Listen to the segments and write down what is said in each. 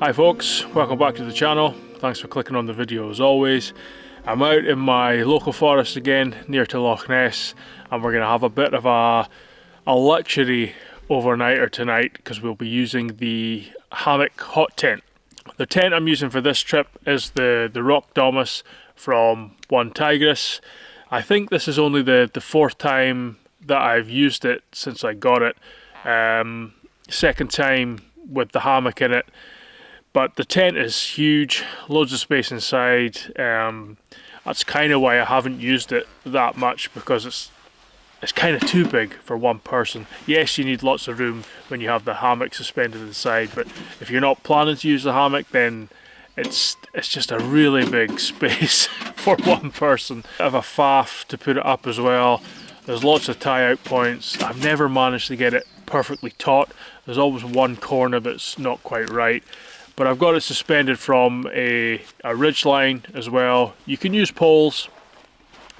Hi folks, welcome back to the channel. Thanks for clicking on the video as always. I'm out in my local forest again near to Loch Ness, and we're going to have a bit of a luxury overnighter tonight because we'll be using the Hammock hot tent. The tent I'm using for this trip is the Rock Domus from One Tigris. I think this is only the fourth time that I've used it since I got it. Second time with the hammock in it. But the tent is huge, loads of space inside. That's kind of why I haven't used it that much, because it's kind of too big for one person. Yes, you need lots of room when you have the hammock suspended inside, but if you're not planning to use the hammock, then it's just a really big space for one person. I have a faff to put it up as well. There's lots of tie-out points. I've never managed to get it perfectly taut. There's always one corner that's not quite right. But I've got it suspended from a ridge line as well. You can use poles,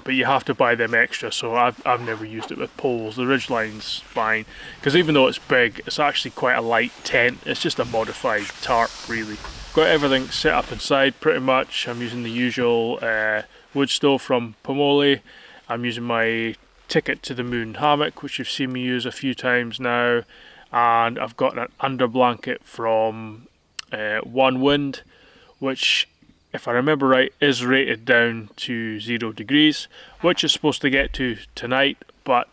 but you have to buy them extra, so I've never used it with poles. The ridge line's fine, because even though it's big, it's actually quite a light tent. It's just a modified tarp, really. Got everything set up inside pretty much. I'm using the usual wood stove from Pomole. I'm using my Ticket to the Moon hammock, which you've seen me use a few times now. And I've got an under blanket from One Wind, which, if I remember right, is rated down to 0 degrees, which is supposed to get to tonight, but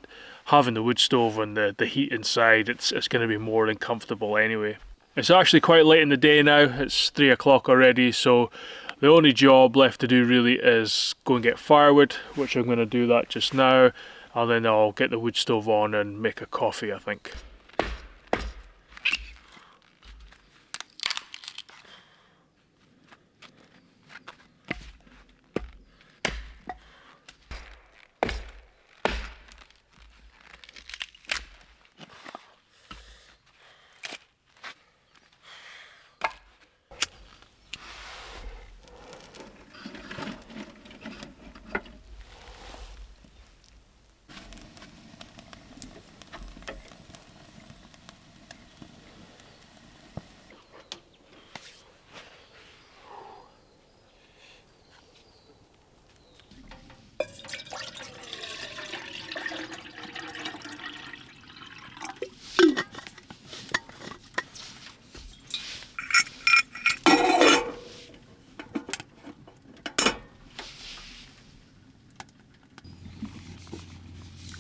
having the wood stove and the heat inside, it's going to be more than comfortable anyway. It's actually quite late in the day now. It's 3 o'clock already, so the only job left to do really is go and get firewood, which I'm going to do that just now, and then I'll get the wood stove on and make a coffee, I think.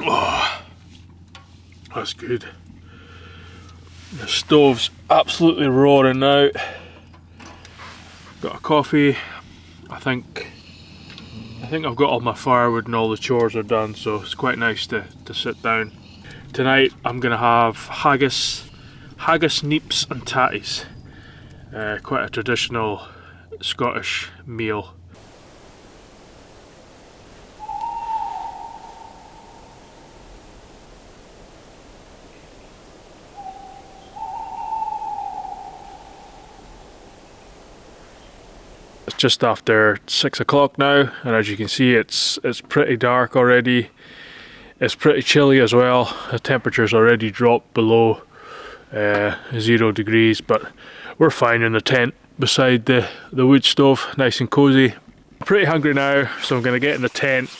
Oh, that's good. The stove's absolutely roaring now. Got a coffee. I think I've got all my firewood and all the chores are done, so it's quite nice to sit down. Tonight I'm gonna have haggis, Neeps and Tatties. Quite a traditional Scottish meal. It's just after 6 o'clock now, and as you can see, it's pretty dark already. It's pretty chilly as well. The temperature's already dropped below 0 degrees, but we're fine in the tent beside the wood stove, nice and cozy. I'm pretty hungry now, so I'm going to get in the tent,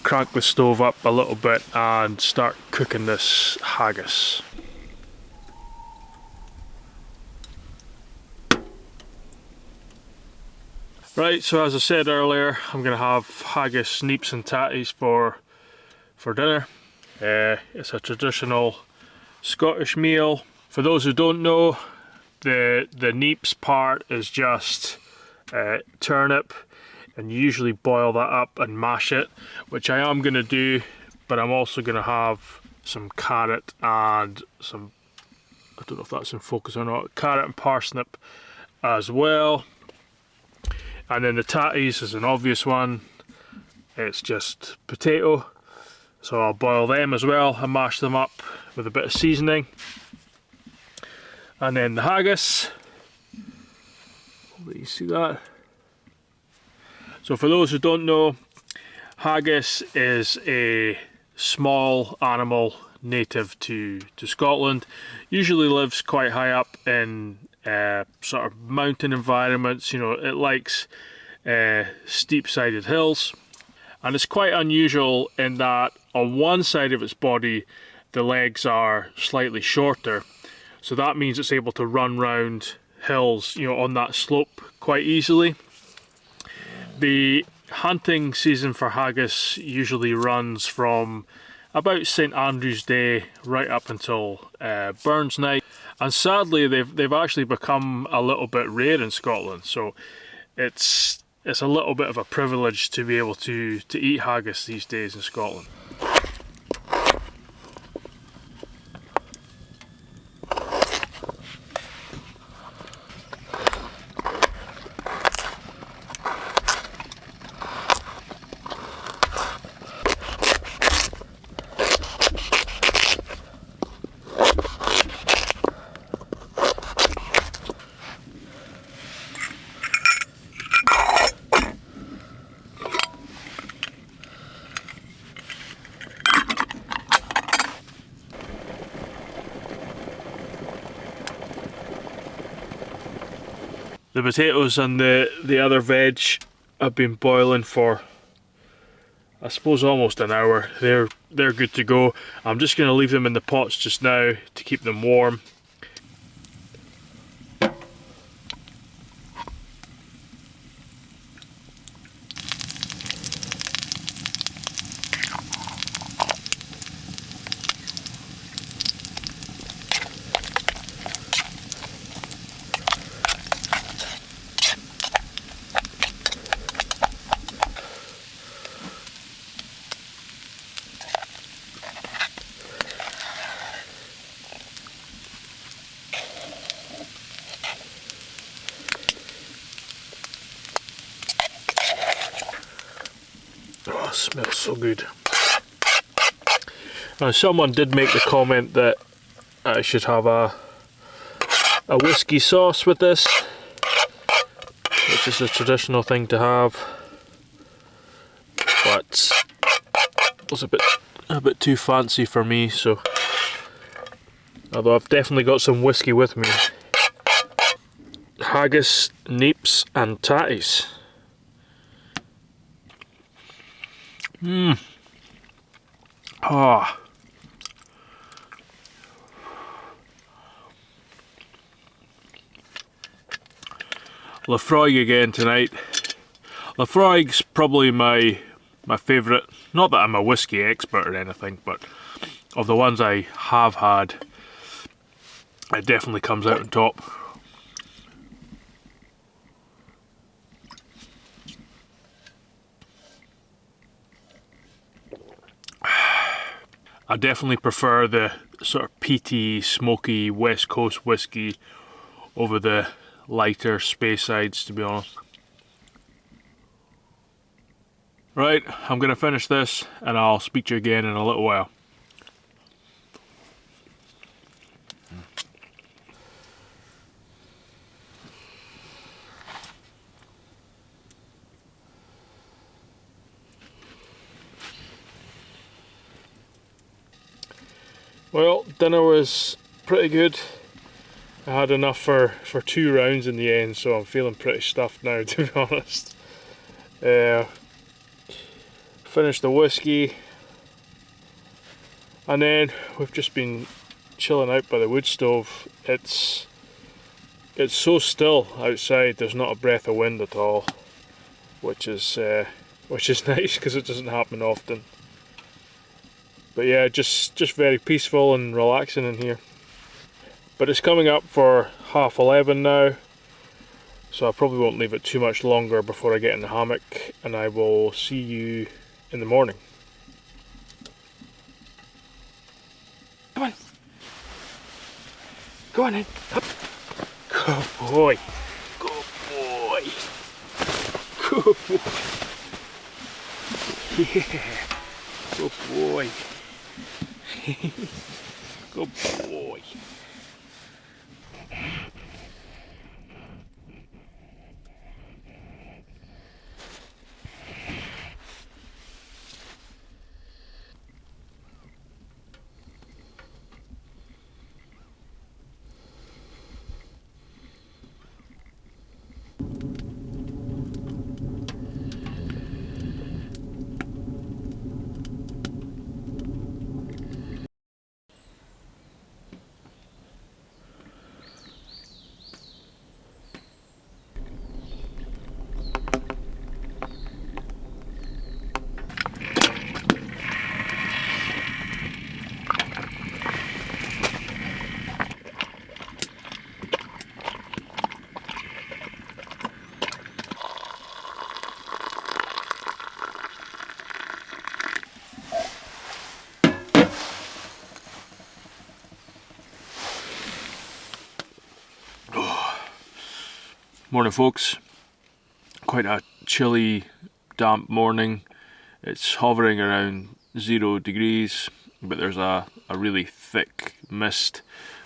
crank the stove up a little bit and start cooking this haggis. Right, so as I said earlier, I'm going to have haggis, neeps and tatties for dinner. It's a traditional Scottish meal. For those who don't know, the neeps part is just turnip, and you usually boil that up and mash it, which I am going to do, but I'm also going to have some carrot and some, I don't know if that's in focus or not, carrot and parsnip as well. And then the tatties is an obvious one. It's just potato, so I'll boil them as well and mash them up with a bit of seasoning. And then the haggis, hopefully you see that. So for those who don't know, haggis is a small animal native to Scotland. Usually lives quite high up in sort of mountain environments. You know, it likes steep-sided hills, and it's quite unusual in that on one side of its body the legs are slightly shorter, so that means it's able to run round hills, you know, on that slope quite easily. The hunting season for haggis usually runs from about St Andrew's Day right up until Burns Night, and sadly they've actually become a little bit rare in Scotland, so it's a little bit of a privilege to be able to eat haggis these days in Scotland. The potatoes and the other veg have been boiling for, I suppose, almost an hour. They're good to go. I'm just going to leave them in the pots just now to keep them warm. Oh, it smells so good. Now, someone did make the comment that I should have a whiskey sauce with this, which is a traditional thing to have, but it was a bit too fancy for me. So, although I've definitely got some whiskey with me. Haggis, Neeps and Tatties. Ah. Lafroig again tonight. Lafroig's probably my favourite. Not that I'm a whiskey expert or anything, but of the ones I have had, it definitely comes out on top. I definitely prefer the sort of peaty, smoky West Coast whiskey over the lighter Speysides, to be honest. Right, I'm going to finish this and I'll speak to you again in a little while. Well, dinner was pretty good. I had enough for 2 rounds in the end, so I'm feeling pretty stuffed now, to be honest. Finished the whiskey, and then we've just been chilling out by the wood stove. It's so still outside. There's not a breath of wind at all, which is nice because it doesn't happen often. But yeah, just very peaceful and relaxing in here. But it's coming up for 11:30 now, so I probably won't leave it too much longer before I get in the hammock, and I will see you in the morning. Come on. Go on in. Up. Good boy. Good boy. Good boy. Yeah. Good boy. Good boy. Morning folks. Quite a chilly, damp morning. It's hovering around 0 degrees, but there's a really thick mist,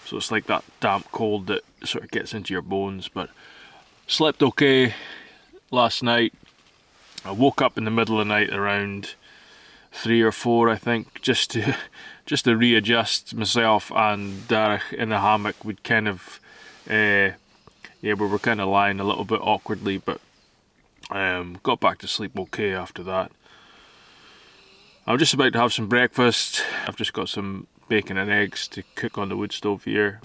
so it's like that damp cold that sort of gets into your bones. But slept okay last night. I woke up in the middle of the night around 3 or 4, I think, just to readjust myself and Derek in the hammock. We'd kind of we were kind of lying a little bit awkwardly, but got back to sleep okay after that. I'm just about to have some breakfast. I've just got some bacon and eggs to cook on the wood stove here.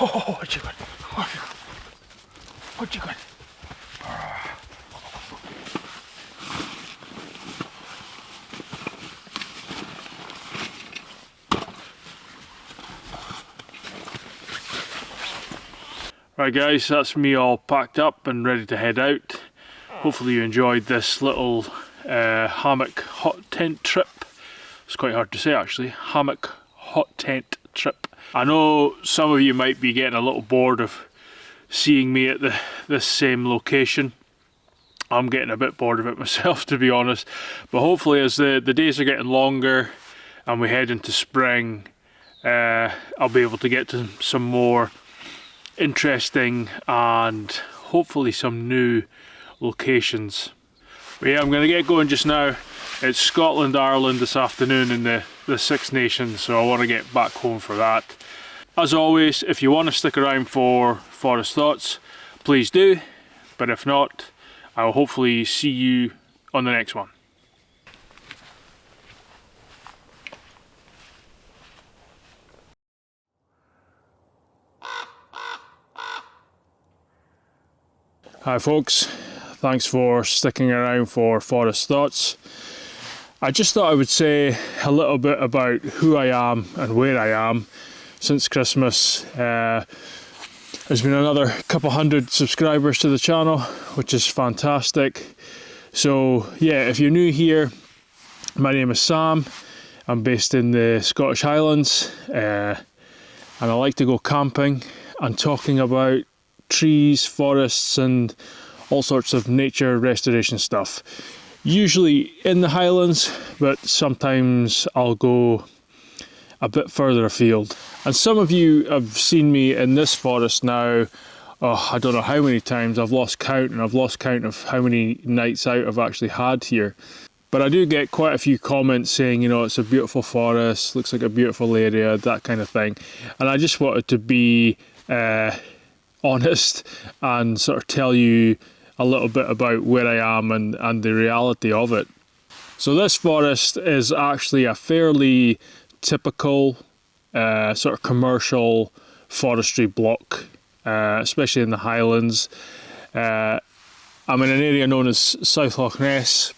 Oh, what you got? What you got? Right guys, that's me all packed up and ready to head out. Hopefully you enjoyed this little hammock hot tent trip. It's quite hard to say actually. Hammock hot tent trip. I know some of you might be getting a little bored of seeing me at this same location. I'm getting a bit bored of it myself, to be honest. But hopefully as the days are getting longer and we head into spring, I'll be able to get to some more interesting and hopefully some new locations. But yeah, I'm going to get going just now. It's Scotland, Ireland this afternoon in the Six Nations, so I want to get back home for that. As always, if you want to stick around for Forest Thoughts, please do. But if not, I will hopefully see you on the next one. Hi folks, thanks for sticking around for Forest Thoughts. I just thought I would say a little bit about who I am and where I am since Christmas. There's been another couple hundred subscribers to the channel, which is fantastic. So yeah, if you're new here, my name is Sam. I'm based in the Scottish Highlands, and I like to go camping and talking about trees, forests and all sorts of nature restoration stuff. Usually in the Highlands, but sometimes I'll go a bit further afield. And some of you have seen me in this forest now, I don't know how many times, I've lost count, and I've lost count of how many nights out I've actually had here. But I do get quite a few comments saying, you know, it's a beautiful forest, looks like a beautiful area, that kind of thing. And I just wanted to be honest and sort of tell you a little bit about where I am and the reality of it. So this forest is actually a fairly typical sort of commercial forestry block, especially in the Highlands. I'm in an area known as South Loch Ness,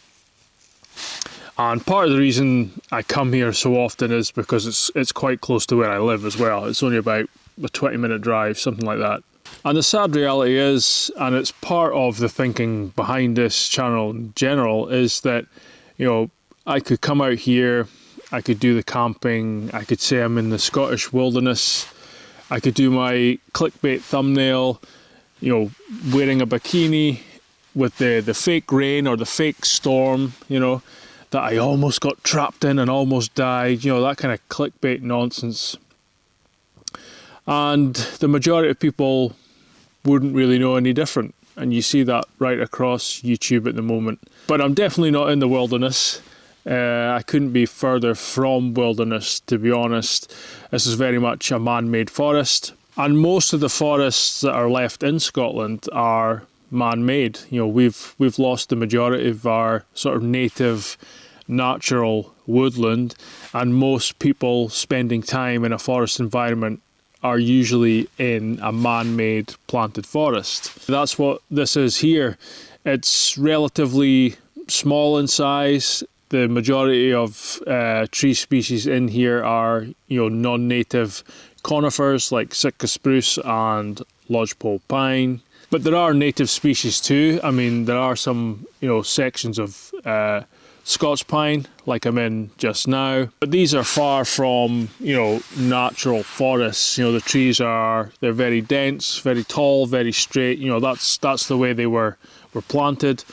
and part of the reason I come here so often is because it's quite close to where I live as well. It's only about a 20-minute drive, something like that. And the sad reality is, and it's part of the thinking behind this channel in general, is that, you know, I could come out here, I could do the camping, I could say I'm in the Scottish wilderness, I could do my clickbait thumbnail, you know, wearing a bikini with the fake rain or the fake storm, you know, that I almost got trapped in and almost died, you know, that kind of clickbait nonsense. And the majority of people wouldn't really know any different, and you see that right across YouTube at the moment. But I'm definitely not in the wilderness. I couldn't be further from wilderness, to be honest. This is very much a man-made forest, and most of the forests that are left in Scotland are man-made. You know, we've lost the majority of our sort of native natural woodland, and most people spending time in a forest environment are usually in a man-made planted forest. That's what this is here. It's relatively small in size. The majority of tree species in here are, non-native conifers like Sitka spruce and lodgepole pine. But there are native species too. I mean, there are some, sections of Scots pine, like I'm in just now. But these are far from, natural forests. The trees they're very dense, very tall, very straight. That's the way they were planted.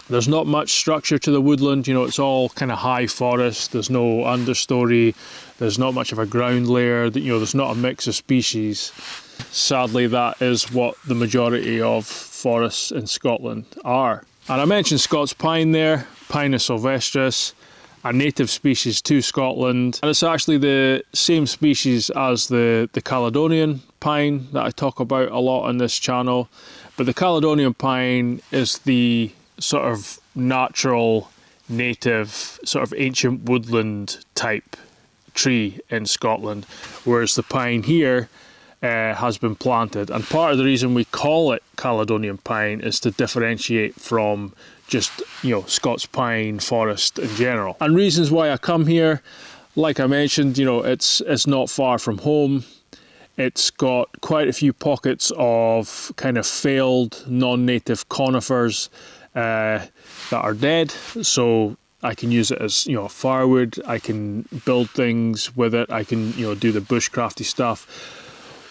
There's not much structure to the woodland. It's all kind of high forest. There's no understory. There's not much of a ground layer. There's not a mix of species. Sadly, that is what the majority of forests in Scotland are. And I mentioned Scots pine there, Pinus sylvestris, a native species to Scotland. And it's actually the same species as the Caledonian pine that I talk about a lot on this channel. But the Caledonian pine is the sort of natural, native, sort of ancient woodland type tree in Scotland, whereas the pine here has been planted. And part of the reason we call it Caledonian pine is to differentiate from just, Scots pine forest in general. And reasons why I come here, like I mentioned, it's not far from home. It's got quite a few pockets of kind of failed non-native conifers that are dead, so I can use it as firewood. I can build things with it. I can do the bushcrafty stuff,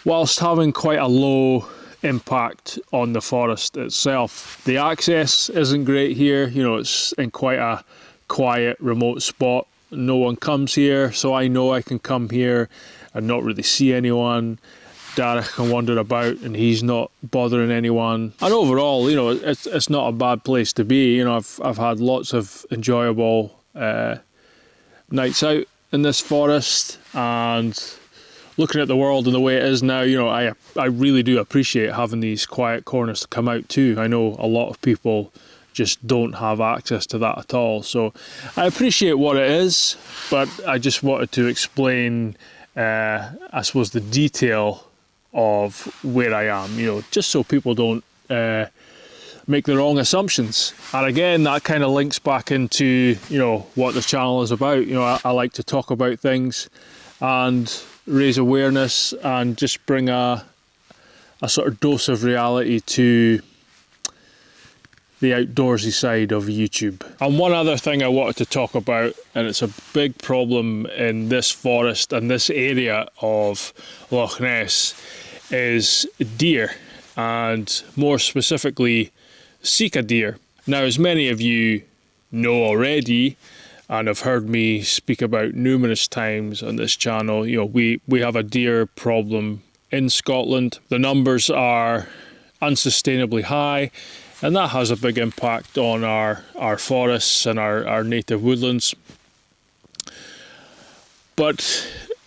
whilst having quite a low impact on the forest itself. The access isn't great here. It's in quite a quiet, remote spot. No one comes here, so I know I can come here and not really see anyone. Derek can wander about and he's not bothering anyone. And overall, it's not a bad place to be. I've had lots of enjoyable nights out in this forest, and looking at the world and the way it is now, I really do appreciate having these quiet corners to come out to. I know a lot of people just don't have access to that at all. So I appreciate what it is, but I just wanted to explain, I suppose, the detail of where I am, just so people don't make the wrong assumptions. And again, that kind of links back into, what the channel is about. I like to talk about things and raise awareness and just bring a sort of dose of reality to the outdoorsy side of YouTube. And one other thing I wanted to talk about, and it's a big problem in this forest and this area of Loch Ness, is deer, and more specifically Sika deer. Now, as many of you know already, and have heard me speak about numerous times on this channel, we have a deer problem in Scotland. The numbers are unsustainably high, and that has a big impact on our forests and our native woodlands. But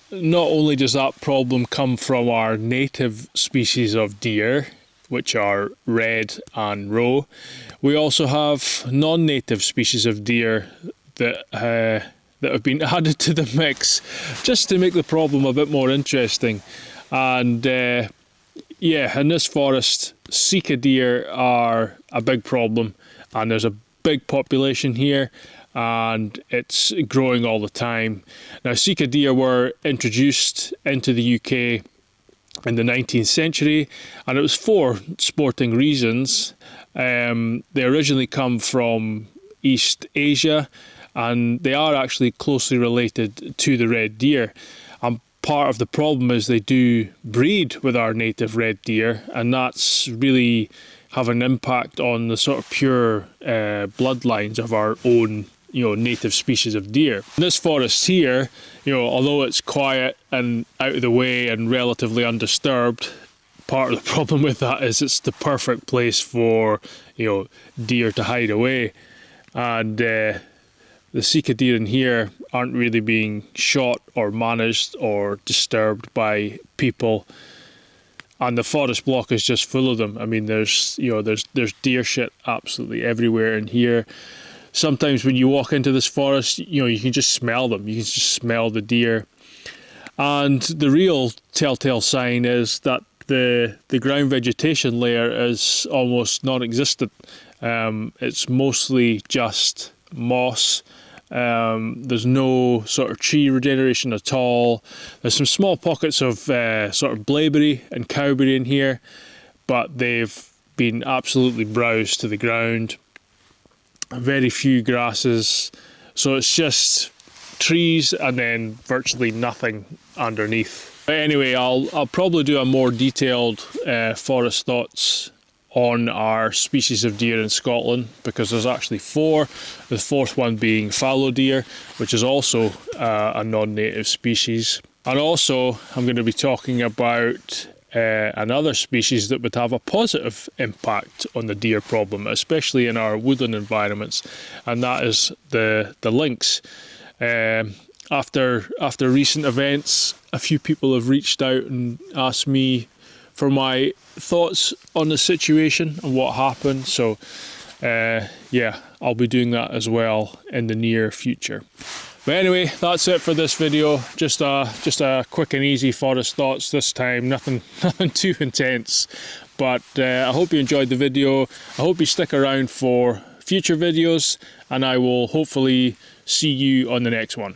not only does that problem come from our native species of deer, which are red and roe, we also have non-native species of deer that have been added to the mix just to make the problem a bit more interesting. And in this forest, Sika deer are a big problem, and there's a big population here, and it's growing all the time. Now, Sika deer were introduced into the UK in the 19th century, and it was for sporting reasons. They originally come from East Asia, and they are actually closely related to the red deer. And part of the problem is they do breed with our native red deer, and that's really have an impact on the sort of pure bloodlines of our own native species of deer. In this forest here, although it's quiet and out of the way and relatively undisturbed, part of the problem with that is it's the perfect place for deer to hide away. And the Sika deer in here aren't really being shot or managed or disturbed by people, and the forest block is just full of them. I mean, there's deer shit absolutely everywhere in here. sometimes when you walk into this forest, you know, you can just smell them. You can just smell the deer. And the real telltale sign is that the ground vegetation layer is almost non-existent. It's mostly just moss. There's no sort of tree regeneration at all. There's some small pockets of sort of blaeberry and cowberry in here, but they've been absolutely browsed to the ground. Very few grasses, so it's just trees and then virtually nothing underneath. But anyway, I'll probably do a more detailed forest thoughts on our species of deer in Scotland, because there's actually 4, the 4th one being fallow deer, which is also a non-native species. And also I'm going to be talking about another species that would have a positive impact on the deer problem, especially in our woodland environments, and that is the lynx. After recent events, a few people have reached out and asked me for my thoughts on the situation and what happened. So yeah, I'll be doing that as well in the near future. But anyway, that's it for this video. Just a quick and easy forest thoughts this time. Nothing too intense. But I hope you enjoyed the video. I hope you stick around for future videos, and I will hopefully see you on the next one.